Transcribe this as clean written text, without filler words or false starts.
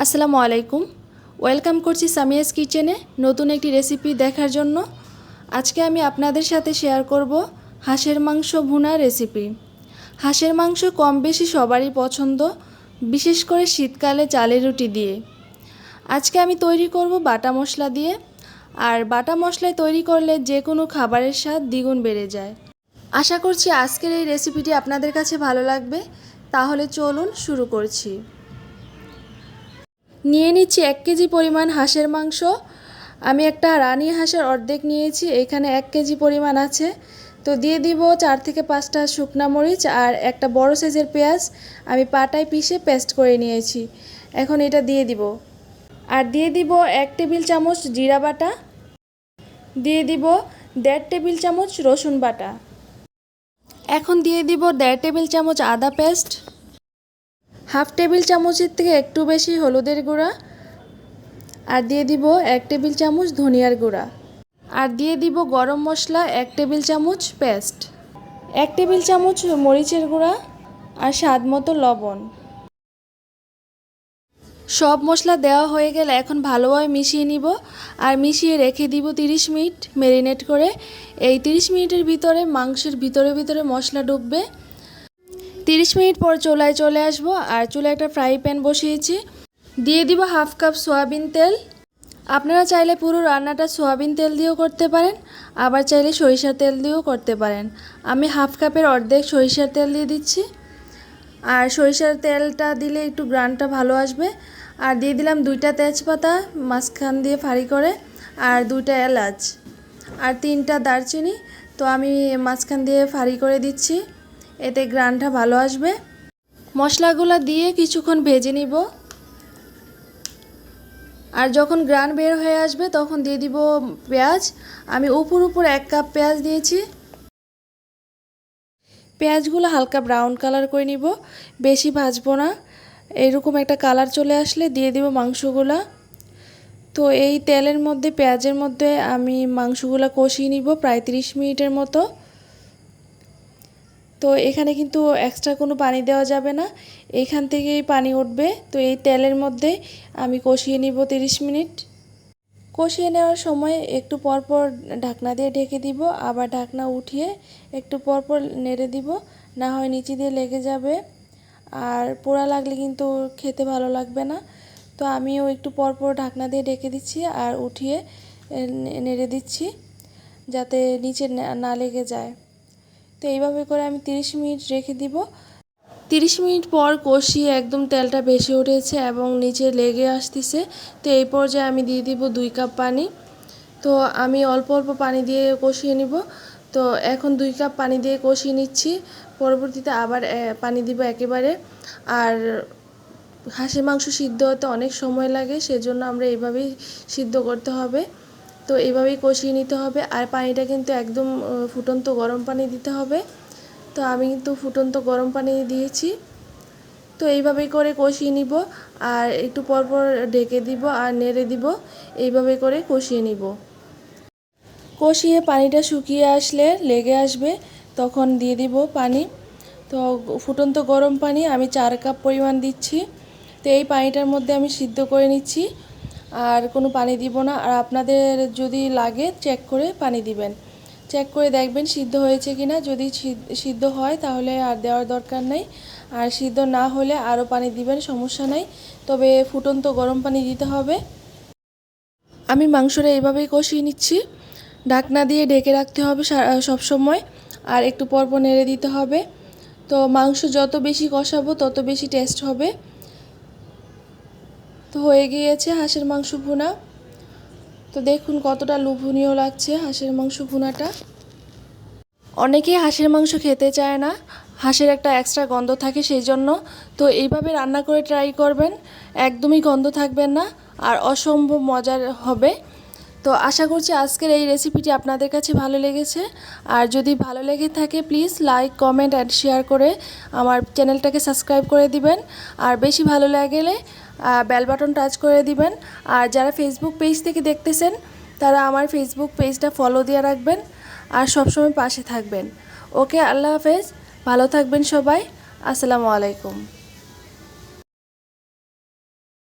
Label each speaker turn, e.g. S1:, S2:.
S1: আসসালামু আলাইকুম। ওয়েলকাম করছি সামিয়াস কিচেনে নতুন একটি রেসিপি দেখার জন্য। আজকে আমি আপনাদের সাথে শেয়ার করব হাঁসের মাংস ভুনা রেসিপি। হাঁসের মাংস কম বেশি সবারই পছন্দ, বিশেষ করে শীতকালে চালের রুটি দিয়ে। আজকে আমি তৈরি করব বাটা মশলা দিয়ে, আর বাটা মশলায় তৈরি করলে যে কোনো খাবারের স্বাদ দ্বিগুণ বেড়ে যায়। আশা করছি আজকের এই রেসিপিটি আপনাদের কাছে ভালো লাগবে। তাহলে চলুন শুরু করছি। নিয়ে নিচ্ছি 1 কেজি পরিমাণ হাঁসের মাংস। আমি একটা রানী হাঁসের অর্ধেক নিয়েছি, এখানে 1 কেজি পরিমাণ আছে। তো দিয়ে দিব 4 থেকে 5টা শুকনা মরিচ আর একটা বড় সাইজের পেঁয়াজ আমি পাটায় পিষে পেস্ট করে নিয়েছি। এখন এটা দিয়ে দিব। আর দিয়ে দিব 1 টেবিল চামচ জিরা বাটা, দিয়ে দিব 1.5 টেবিল চামচ রসুন বাটা, এখন দিয়ে দিব 1.5 টেবিল চামচ আদা পেস্ট, হাফ টেবিল চামচের থেকে একটু বেশি হলুদের গুঁড়া, আর দিয়ে দিব 1 টেবিল চামচ ধনিয়ার গুঁড়া, আর দিয়ে দিব গরম মশলা 1 টেবিল চামচ পেস্ট, 1 টেবিল চামচ মরিচের গুঁড়া, আর স্বাদ মতো লবণ। সব মশলা দেওয়া হয়ে গেলে এখন ভালোভাবে মিশিয়ে নিব, আর মিশিয়ে রেখে দিব 30 মিনিট ম্যারিনেট করে। এই 30 মিনিটের ভিতরে মাংসের ভিতরে ভিতরে মশলা ঢুকবে। 30 মিনিট পর চুলায় চলে আসবো, আর চুলায় একটা ফ্রাই প্যান বসিয়েছি। দিয়ে দিব হাফ কাপ সয়াবিন তেল। আপনারা চাইলে পুরো রান্নাটা সয়াবিন তেল দিয়েও করতে পারেন, আবার চাইলে সরিষার তেল দিয়েও করতে পারেন। আমি হাফ কাপের অর্ধেক সরিষার তেল দিয়ে দিচ্ছি, আর সরিষার তেলটা দিলে একটু গ্রানটা ভালো আসবে। আর দিয়ে দিলাম 2টা তেজপাতা মাঝখান দিয়ে ফাড়ি করে, আর 2টা এলাচ, আর 3টা দারচিনি। তো আমি মাঝখান দিয়ে ফাড়ি করে দিচ্ছি, এতে গ্রানটা ভালো আসবে। মশলাগুলো দিয়ে কিছুক্ষণ ভেজে নিব, আর যখন গ্রান বের হয়ে আসবে তখন দিয়ে দিব পেঁয়াজ। আমি উপর 1 কাপ পেঁয়াজ দিয়েছি। পেঁয়াজগুলো হালকা ব্রাউন কালার করে নিব, বেশি ভাজবো না। এরকম একটা কালার চলে আসলে দিয়ে দিব মাংসগুলা। তো এই তেলের মধ্যে পেঁয়াজের মধ্যে আমি মাংসগুলো কষিয়ে নিব প্রায় 30 মিনিটের মতো। তো এখানে কিন্তু এক্সট্রা কোনো পানি দেওয়া যাবে না, এখান থেকেই পানি উঠবে। তো এই তেলের মধ্যে আমি কষিয়ে নিব 30 মিনিট। কষিয়ে নেওয়ার সময় একটু পরপর ঢাকনা দিয়ে ঢেকে দিব, আবার ঢাকনা উঠিয়ে একটু পরপর নেড়ে দিব, না হয় নিচে দিয়ে লেগে যাবে, আর পোড়া লাগলে কিন্তু খেতে ভালো লাগবে না। তো আমিও একটু পরপর ঢাকনা দিয়ে ঢেকে দিচ্ছি আর উঠিয়ে নেড়ে দিচ্ছি, যাতে নিচে না লেগে যায়। তো এইভাবে করে আমি 30 মিনিট রেখে দিব। 30 মিনিট পর কষিয়ে একদম তেলটা বেশি উঠেছে এবং নিচে লেগে আসতেছে। তো এই পর্যায়ে আমি দিয়ে দিব 2 কাপ পানি। তো আমি অল্প অল্প পানি দিয়ে কষিয়ে নিব। তো এখন 2 কাপ পানি দিয়ে কষিয়ে নিচ্ছি, পরবর্তীতে আবার পানি দিব একেবারে। আর হাঁসের মাংস সিদ্ধ হতে অনেক সময় লাগে, সেজন্য আমরা এইভাবেই সিদ্ধ করতে হবে। তো এইভাবেই কষিয়ে নিতে হবে, আর পানিটা কিন্তু একদম ফুটন্ত গরম পানি দিতে হবে। তো আমি কিন্তু ফুটন্ত গরম পানি দিয়েছি। তো এইভাবেই করে কষিয়ে নিব, আর একটু পরপর ঢেকে দিব আর নেড়ে দিব, এইভাবে করে কষিয়ে নিব। কষিয়ে পানিটা শুকিয়ে আসলে লেগে আসবে, তখন দিয়ে দিব পানি। তো ফুটন্ত গরম পানি আমি 4 কাপ পরিমাণ দিচ্ছি। তো এই পানিটার মধ্যে আমি সিদ্ধ করে নিচ্ছি, আর কোনো পানি দিব না। আর আপনাদের যদি লাগে চেক করে পানি দিবেন, চেক করে দেখবেন সিদ্ধ হয়েছে কিনা। যদি সিদ্ধ হয় তাহলে আর দেওয়ার দরকার নেই, আর সিদ্ধ না হলে আরও পানি দিবেন, সমস্যা নাই। তবে ফুটন্ত গরম পানি দিতে হবে। আমি মাংসটা এইভাবেই কষিয়ে নিচ্ছি, ঢাকনা দিয়ে ঢেকে রাখতে হবে সব সময়, আর একটু পরপর নেড়ে দিতে হবে। তো মাংস যত বেশি কষাবো তত বেশি টেস্ট হবে। তো হয়ে গিয়েছে হাঁসের মাংস ভুনা। তো দেখুন কতটা লোভনীয় লাগছে হাঁসের মাংস ভুনাটা। অনেকেই হাঁসের মাংস খেতে চায় না, হাঁসের একটা এক্সট্রা গন্ধ থাকে সেই জন্য। তো এইভাবে রান্না করে ট্রাই করবেন, একদমই গন্ধ থাকবে না, আর অসম্ভব মজার হবে। তো আশা করছি আজকের এই রেসিপিটি আপনাদের কাছে ভালো লেগেছে। আর যদি ভালো লেগে থাকে please like, comment and share করে আমার চ্যানেলটাকে সাবস্ক্রাইব করে দিবেন। আর বেশি ভালো লাগলে বেল বাটন টাচ করে দিবেন। আর যারা ফেসবুক পেজ থেকে দেখতেছেন তারা আমার ফেসবুক পেজটা ফলো দিয়ে রাখবেন, আর সবসময় পাশে থাকবেন। ওকে, আল্লাহ হাফেজ, ভালো থাকবেন সবাই। আসসালামু আলাইকুম।